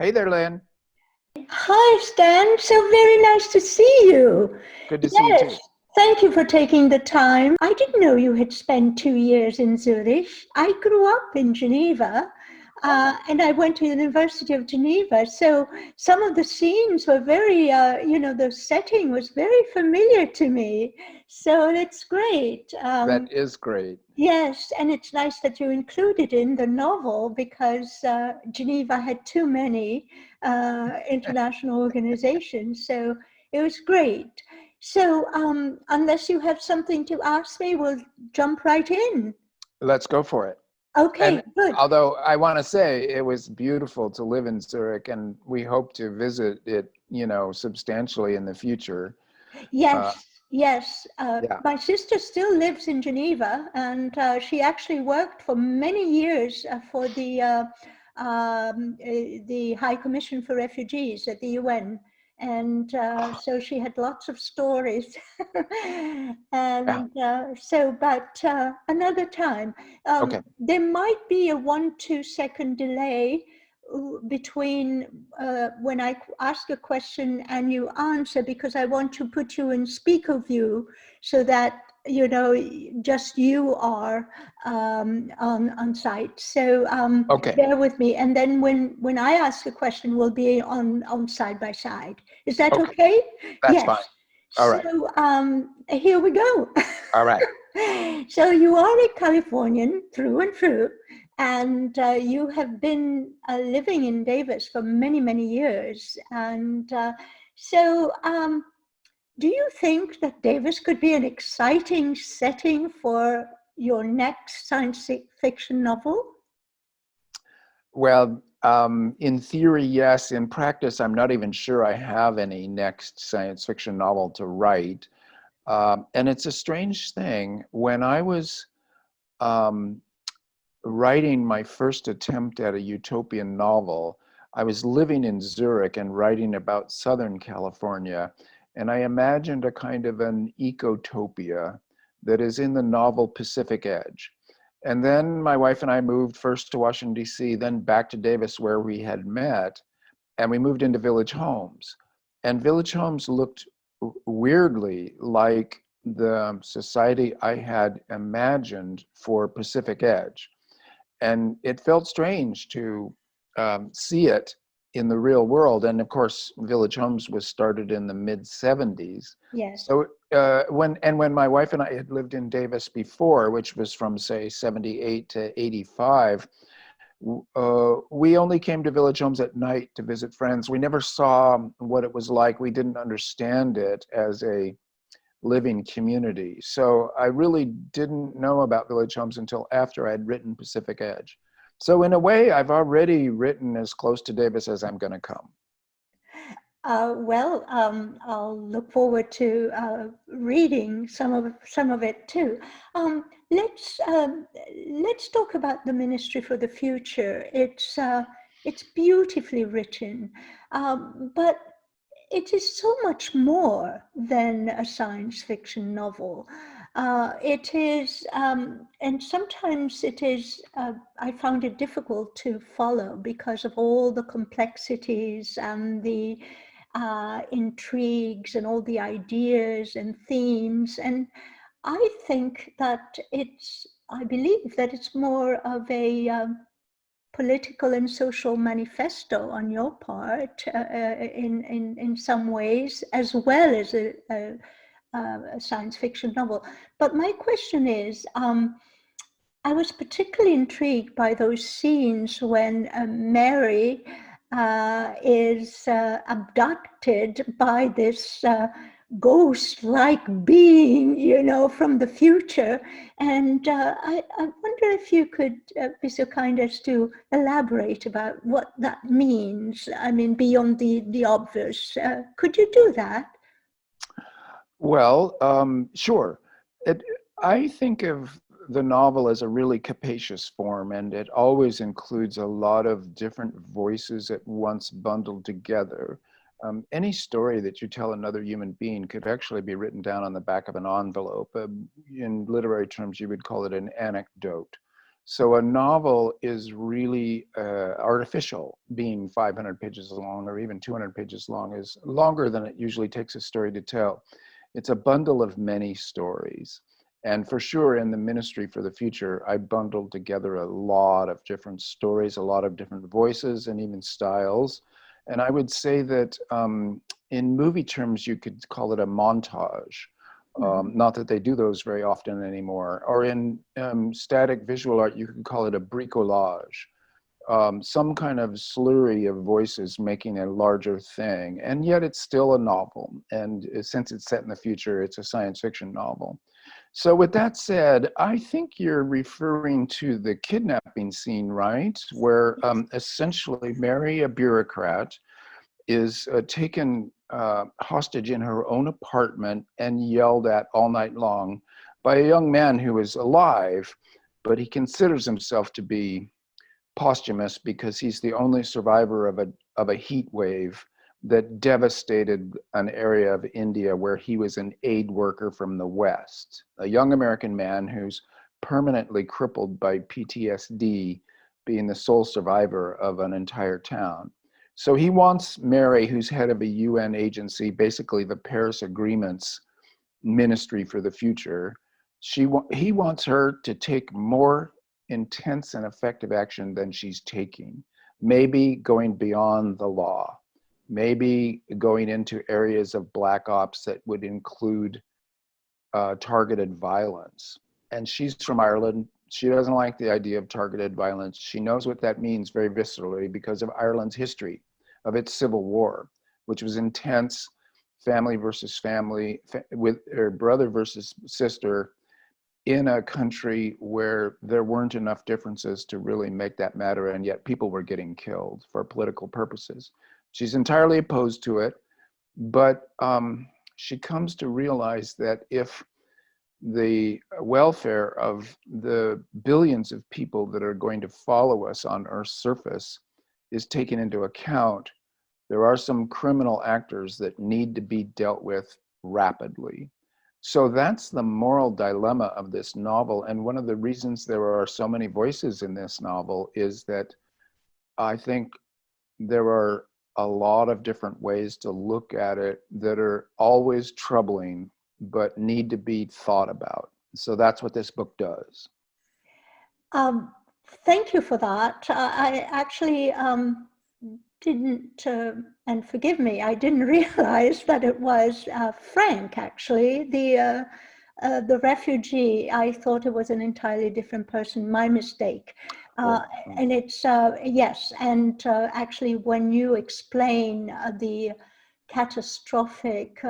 Hey there, Lynn. Hi, Stan. So very nice to see you. Good to see you Yes, too. thank you for taking the time. I didn't know you had spent 2 years in Zurich. I grew up in Geneva, and I went to the University of Geneva. So some of the scenes were very, the setting was very familiar to me. So that's great. That is great. Yes, and it's nice that you included in the novel because Geneva had too many international organizations. So it was great. So, unless you have something to ask me, we'll jump right in. Let's go for it. Okay, And good. although I want to say it was beautiful to live in Zurich, and we hope to visit it, substantially in the future. Uh, Yes, yes. yeah. My sister still lives in Geneva, and she actually worked for many years for the High Commission for Refugees at the UN. And so she had lots of stories. Yeah. And but another time, Okay. there might be a 1-2 second delay between when I ask a question and you answer, because I want to put you in speaker view so that just you are on site. So Okay. bear with me, and then when I ask a question, we'll be on side by side. Is that Okay. okay? That's Yes. fine. All So right. here we go. All right. So you are a Californian through and through, and you have been living in Davis for many, many years. And do you think that Davis could be an exciting setting for your next science fiction novel? Well, in theory, yes. In practice, I'm not even sure I have any next science fiction novel to write. And it's a strange thing. When I was um, writing my first attempt at a utopian novel, I was living in Zurich and writing about Southern California. And I imagined a kind of an ecotopia that is in the novel Pacific Edge. And then my wife and I moved first to Washington, D.C., then back to Davis, where we had met. And we moved into Village Homes. And Village Homes looked weirdly like the society I had imagined for Pacific Edge. And it felt strange to see it in the real world. And of course, Village Homes was started in the mid 70s. Yes. So when my wife and I had lived in Davis before, which was from say 78 to 85, we only came to Village Homes at night to visit friends. We never saw what it was like. We didn't understand it as a living community. So I really didn't know about Village Homes until after I'd written Pacific Edge. So in a way, I've already written as close to Davis as I'm going to come. I'll look forward to reading some of it too. Um, let's um, let's talk about the Ministry for the Future. It's beautifully written, but it is so much more than a science fiction novel. It is, and sometimes it is, I found it difficult to follow because of all the complexities and the intrigues and all the ideas and themes. And I believe that it's more of a political and social manifesto on your part in some ways, as well as a science fiction novel. But my question is, I was particularly intrigued by those scenes when Mary is abducted by this ghost-like being, from the future. And I wonder if you could be so kind as to elaborate about what that means. I mean, beyond the obvious. Could you do that? Well, sure. It, I think of the novel as a really capacious form, and it always includes a lot of different voices at once bundled together. Any story that you tell another human being could actually be written down on the back of an envelope. In literary terms, you would call it an anecdote. So a novel is really artificial. Being 500 pages long or even 200 pages long is longer than it usually takes a story to tell. It's a bundle of many stories. And for sure, in the Ministry for the Future, I bundled together a lot of different stories, a lot of different voices, and even styles. And I would say that in movie terms, you could call it a montage. Not that they do those very often anymore. Or in static visual art, you could call it a bricolage. Some kind of slurry of voices making a larger thing. And yet it's still a novel. And since it's set in the future, it's a science fiction novel. So with that said, I think you're referring to the kidnapping scene, right? Where essentially Mary, a bureaucrat, is taken hostage in her own apartment and yelled at all night long by a young man who is alive, but he considers himself to be posthumous because he's the only survivor of a heat wave that devastated an area of India where he was an aid worker from the West, a young American man who's permanently crippled by PTSD, being the sole survivor of an entire town. So he wants Mary, who's head of a UN agency, basically the Paris Agreement's Ministry for the Future. He wants her to take more intense and effective action than she's taking, maybe going beyond the law, maybe going into areas of black ops that would include targeted violence. And she's from Ireland. She doesn't like the idea of targeted violence. She knows what that means very viscerally because of Ireland's history, of its civil war, which was intense, family versus family, with or brother versus sister, in a country where there weren't enough differences to really make that matter, and yet people were getting killed for political purposes. She's entirely opposed to it, but she comes to realize that if the welfare of the billions of people that are going to follow us on Earth's surface is taken into account, there are some criminal actors that need to be dealt with rapidly. So that's the moral dilemma of this novel. And one of the reasons there are so many voices in this novel is that I think there are a lot of different ways to look at it that are always troubling, but need to be thought about. So that's what this book does. Thank you for that. I actually didn't, and forgive me, I didn't realize that it was Frank, actually, the refugee. I thought it was an entirely different person, my mistake. And it's, yes, and actually when you explain the catastrophic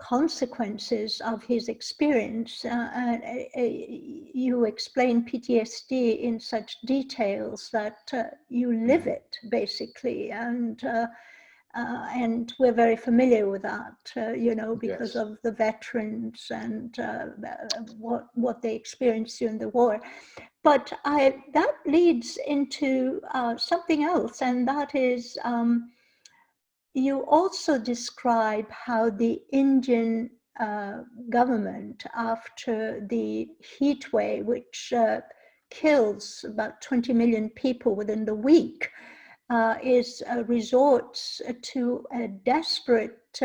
consequences of his experience, you explain PTSD in such details that you live it basically, and we're very familiar with that, you know, because Yes. of the veterans and what they experienced during the war. But that leads into something else, and that is you also describe how the Indian government, after the heat wave, which kills about 20 million people within the week, resorts to a desperate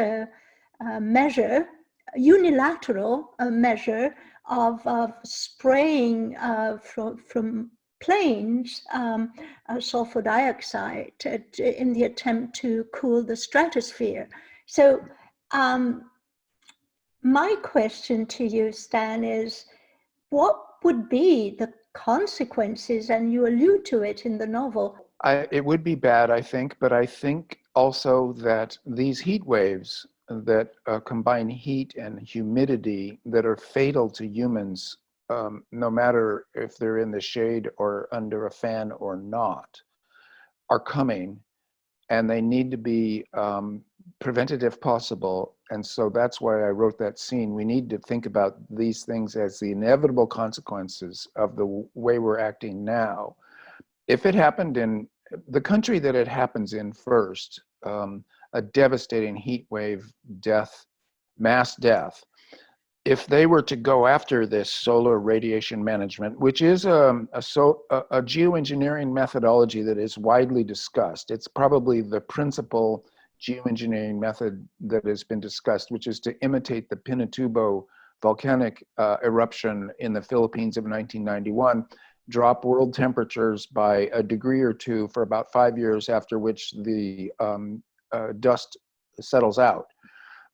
measure, unilateral measure of spraying from planes sulfur dioxide in the attempt to cool the stratosphere. So my question to you, Stan, is what would be the consequences, and you allude to it in the novel? It would be bad, I think, but I think also that these heat waves that combine heat and humidity that are fatal to humans, no matter if they're in the shade or under a fan or not, are coming, and they need to be prevented if possible. And so that's why I wrote that scene. We need to think about these things as the inevitable consequences of the way we're acting now. If it happened in the country that it happens in first, a devastating heat wave, death, mass death, if they were to go after this solar radiation management, which is a geoengineering methodology that is widely discussed, it's probably the principal geoengineering method that has been discussed, which is to imitate the Pinatubo volcanic eruption in the Philippines of 1991, drop world temperatures by a degree or two for about 5 years, after which the dust settles out.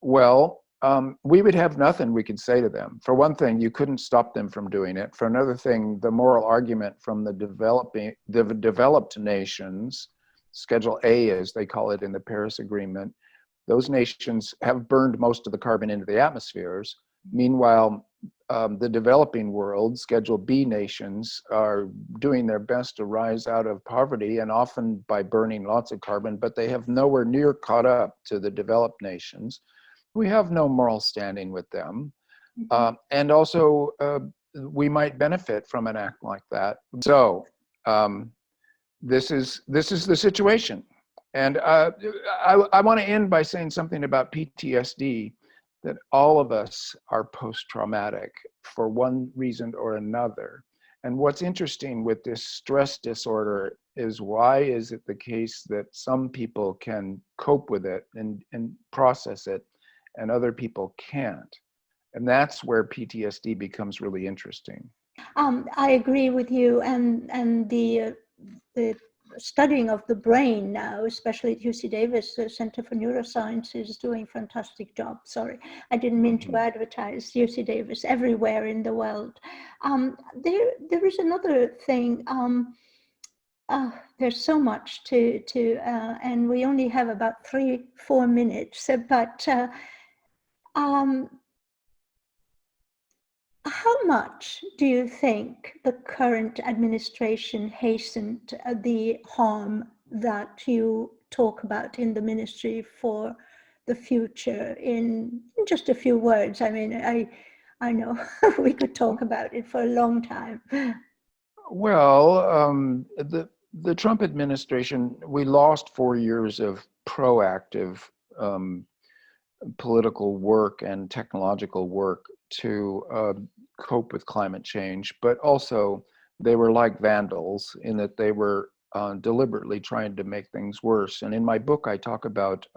Well, we would have nothing we could say to them. For one thing, you couldn't stop them from doing it. For another thing, the moral argument from the developed nations, Schedule A as they call it in the Paris Agreement, those nations have burned most of the carbon into the atmospheres. Meanwhile, the developing world, Schedule B nations, are doing their best to rise out of poverty, and often by burning lots of carbon, but they have nowhere near caught up to the developed nations. We have no moral standing with them. And also, we might benefit from an act like that. So this is the situation. And I want to end by saying something about PTSD, that all of us are post-traumatic for one reason or another. And what's interesting with this stress disorder is, why is it the case that some people can cope with it and process it, and other people can't? And that's where PTSD becomes really interesting. I agree with you, and the studying of the brain now, especially at UC Davis, the Center for Neuroscience is doing a fantastic job. Sorry, I didn't mean to advertise UC Davis everywhere in the world. There is another thing. There's so much to and we only have about 3-4 minutes, but how much do you think the current administration hastened the harm that you talk about in the Ministry for the Future in just a few words? I mean, I know we could talk about it for a long time. Well, the Trump administration, we lost 4 years of proactive political work and technological work to cope with climate change, but also they were like vandals in that they were deliberately trying to make things worse. And in my book, I talk about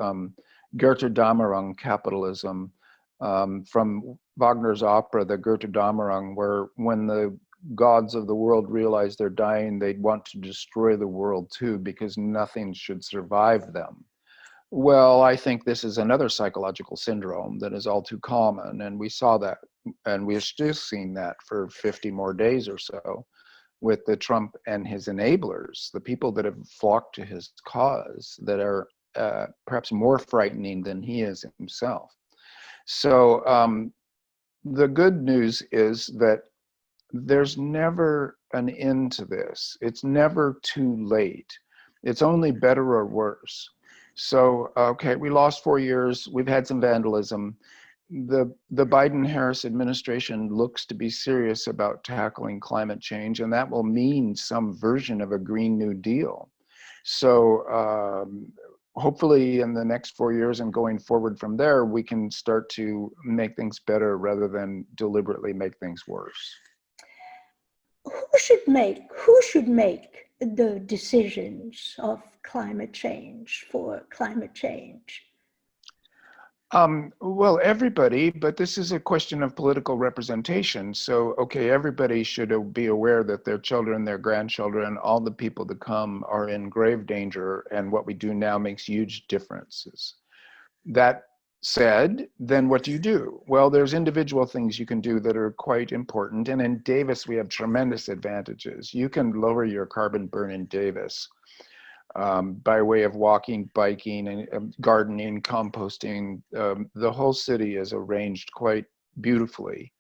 Götterdämmerung capitalism from Wagner's opera, the Götterdämmerung, where when the gods of the world realize they're dying, they want to destroy the world too, because nothing should survive them. Well, I think this is another psychological syndrome that is all too common, and we saw that, and we're still seeing that for 50 more days or so with the Trump and his enablers, the people that have flocked to his cause, that are perhaps more frightening than he is himself. So the good news is that there's never an end to this. It's never too late. It's only better or worse. So, okay, we lost 4 years. We've had some vandalism. The Biden-Harris administration looks to be serious about tackling climate change, and that will mean some version of a Green New Deal. So hopefully in the next 4 years and going forward from there, we can start to make things better rather than deliberately make things worse. Who should make the decisions of climate change for climate change? Well, everybody, but this is a question of political representation. So, okay, everybody should be aware that their children, their grandchildren, all the people to come are in grave danger, and what we do now makes huge differences. That said, then what do you do? Well, there's individual things you can do that are quite important. And in Davis, we have tremendous advantages. You can lower your carbon burn in Davis by way of walking, biking, and gardening, composting. The whole city is arranged quite beautifully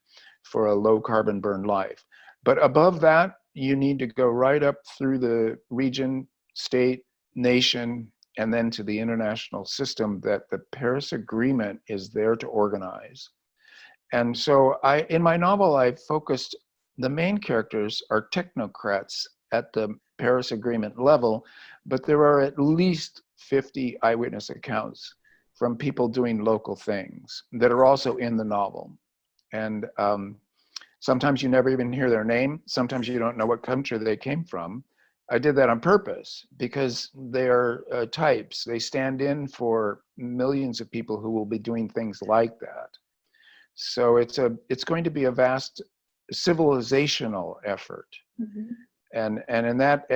for a low carbon burn life. But above that, you need to go right up through the region, state, nation, and then to the international system that the Paris Agreement is there to organize. And so in my novel, I focused, the main characters are technocrats at the Paris Agreement level, but there are at least 50 eyewitness accounts from people doing local things that are also in the novel. And sometimes you never even hear their name. Sometimes you don't know what country they came from. I did that on purpose because they are types. They stand in for millions of people who will be doing things like that. So it's going to be a vast civilizational effort. Mm-hmm. And in that,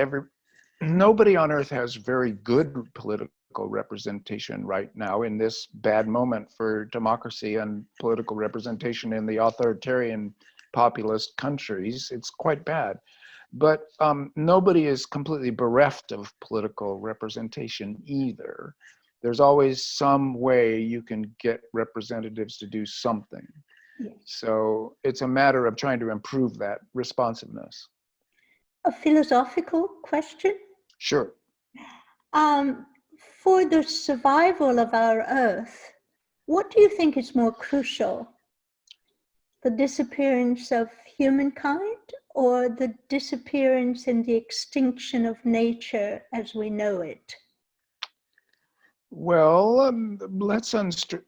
nobody on earth has very good political representation right now in this bad moment for democracy and political representation in the authoritarian populist countries. It's quite bad. But nobody is completely bereft of political representation either. There's always some way you can get representatives to do something. Yes. So it's a matter of trying to improve that responsiveness. A philosophical question? Sure. For the survival of our Earth, what do you think is more crucial? The disappearance of humankind or the disappearance and the extinction of nature as we know it? Well, let's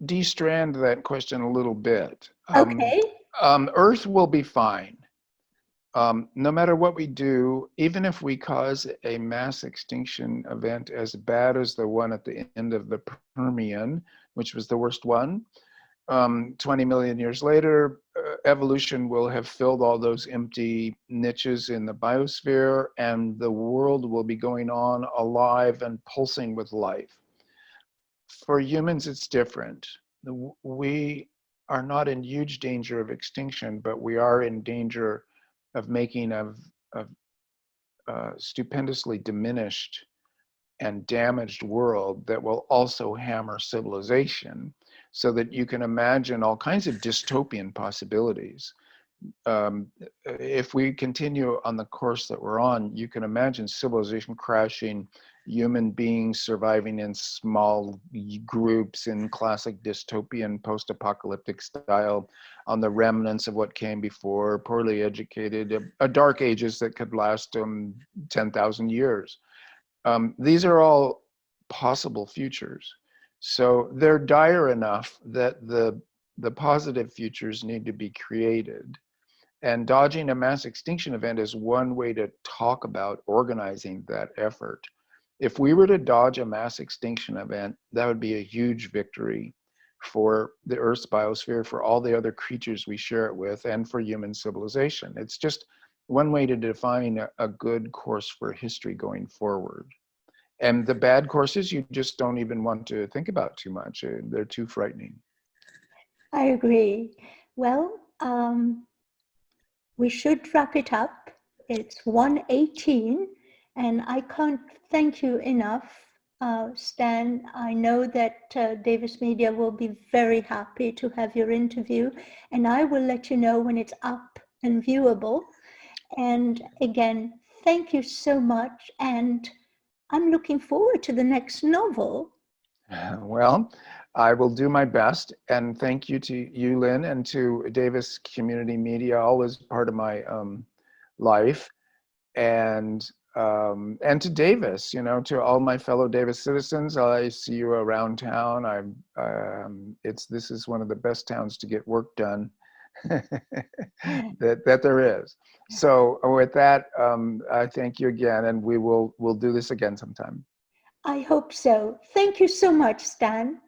de-strand that question a little bit. Okay. Earth will be fine. No matter what we do, even if we cause a mass extinction event as bad as the one at the end of the Permian, which was the worst one, 20 million years later, evolution will have filled all those empty niches in the biosphere, and the world will be going on alive and pulsing with life. For humans, it's different. We are not in huge danger of extinction, but we are in danger of making a stupendously diminished and damaged world that will also hammer civilization, so that you can imagine all kinds of dystopian possibilities. If we continue on the course that we're on, you can imagine civilization crashing, human beings surviving in small groups in classic dystopian post-apocalyptic style on the remnants of what came before, poorly educated, dark ages that could last 10,000 years. These are all possible futures. So they're dire enough that the positive futures need to be created. And dodging a mass extinction event is one way to talk about organizing that effort. If we were to dodge a mass extinction event, that would be a huge victory for the Earth's biosphere, for all the other creatures we share it with, and for human civilization. It's just one way to define a good course for history going forward. And the bad courses, you just don't even want to think about too much. They're too frightening. I agree. Well, we should wrap it up. It's 1:18, and I can't thank you enough, Stan. I know that Davis Media will be very happy to have your interview, and I will let you know when it's up and viewable. And again, thank you so much, and I'm looking forward to the next novel. Well, I will do my best, and thank you to you, Lynn, and to Davis Community Media, always part of my life, and to Davis, to all my fellow Davis citizens. I see you around town. This is one of the best towns to get work done that there is. So with that, I thank you again, and we'll do this again sometime. I hope so. Thank you so much, Stan.